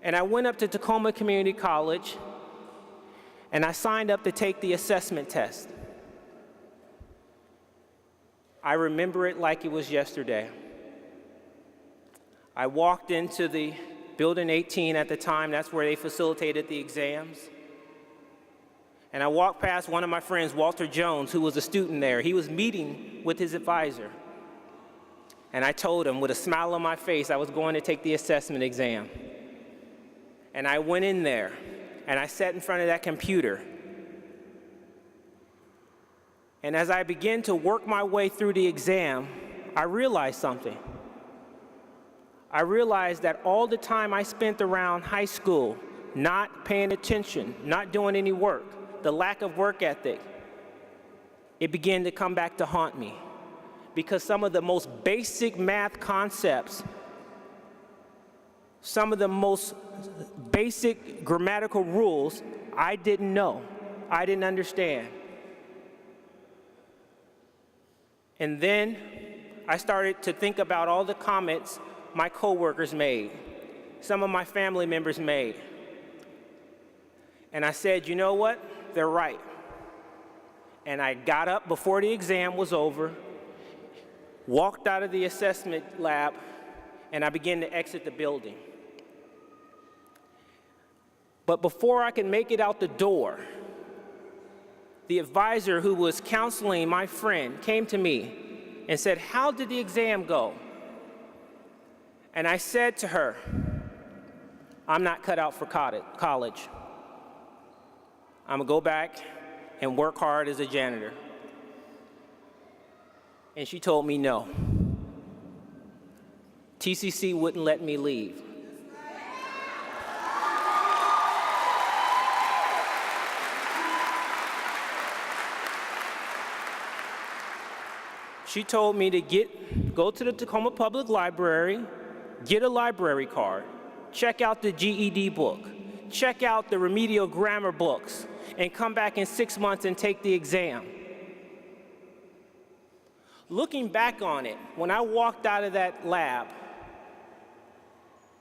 And I went up to Tacoma Community College, and I signed up to take the assessment test. I remember it like it was yesterday. I walked into the Building 18 at the time, that's where they facilitated the exams. And I walked past one of my friends, Walter Jones, who was a student there. He was meeting with his advisor. And I told him with a smile on my face I was going to take the assessment exam. And I went in there, and I sat in front of that computer. And as I began to work my way through the exam, I realized something. I realized that all the time I spent around high school, not paying attention, not doing any work, the lack of work ethic, it began to come back to haunt me. Because some of the most basic math concepts, some of the most basic grammatical rules, I didn't know, I didn't understand. And then I started to think about all the comments my coworkers made, some of my family members made. And I said, you know what? They're right. And I got up before the exam was over, walked out of the assessment lab, and I began to exit the building. But before I could make it out the door, the advisor who was counseling my friend came to me and said, "How did the exam go?" And I said to her, "I'm not cut out for college. I'm gonna go back and work hard as a janitor." And she told me no. TCC wouldn't let me leave. She told me to go to the Tacoma Public Library, get a library card, check out the GED book, check out the remedial grammar books, and come back in 6 months and take the exam. Looking back on it, when I walked out of that lab,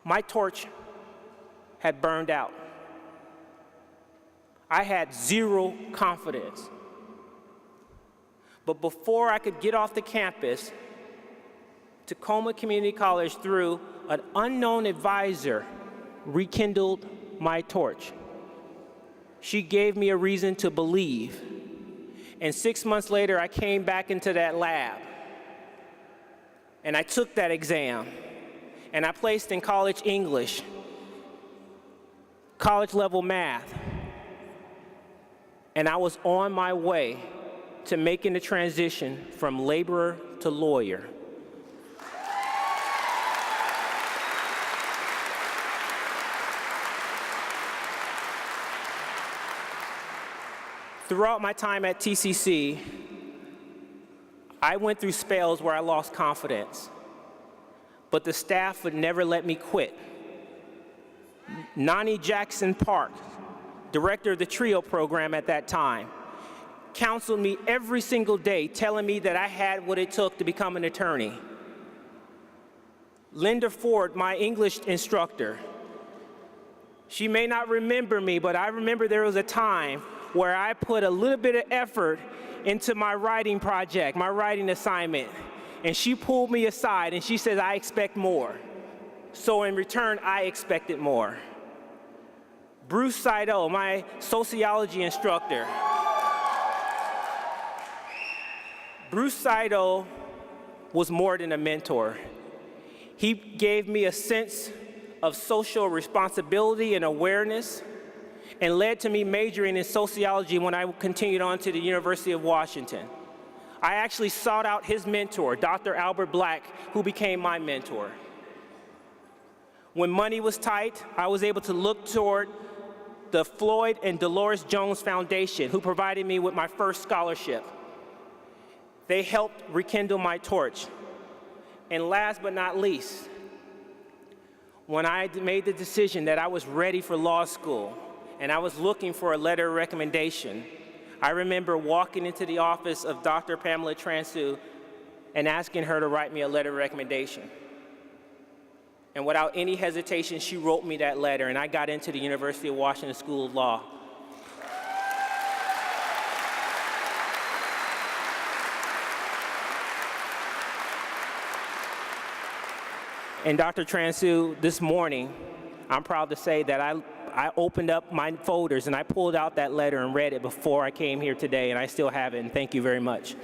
my torch had burned out. I had zero confidence. But before I could get off the campus, Tacoma Community College, through an unknown advisor, rekindled my torch. She gave me a reason to believe. And 6 months later, I came back into that lab. And I took that exam. And I placed in college English, college level math. And I was on my way to making the transition from laborer to lawyer. Throughout my time at TCC, I went through spells where I lost confidence, but the staff would never let me quit. Nani Jackson Park, director of the TRIO program at that time, counseled me every single day, telling me that I had what it took to become an attorney. Linda Ford, my English instructor, she may not remember me, but I remember there was a time where I put a little bit of effort into my writing project, my writing assignment, and she pulled me aside and she said, "I expect more." So in return, I expected more. Bruce Seido, my sociology instructor, Bruce Seido was more than a mentor. He gave me a sense of social responsibility and awareness, and led to me majoring in sociology when I continued on to the University of Washington. I actually sought out his mentor, Dr. Albert Black, who became my mentor. When money was tight, I was able to look toward the Floyd and Dolores Jones Foundation, who provided me with my first scholarship. They helped rekindle my torch. And last but not least, when I made the decision that I was ready for law school and I was looking for a letter of recommendation, I remember walking into the office of Dr. Pamela Transu and asking her to write me a letter of recommendation. And without any hesitation, she wrote me that letter, and I got into the University of Washington School of Law. And Dr. Transu, this morning, I'm proud to say that I opened up my folders and I pulled out that letter and read it before I came here today, and I still have it, and thank you very much.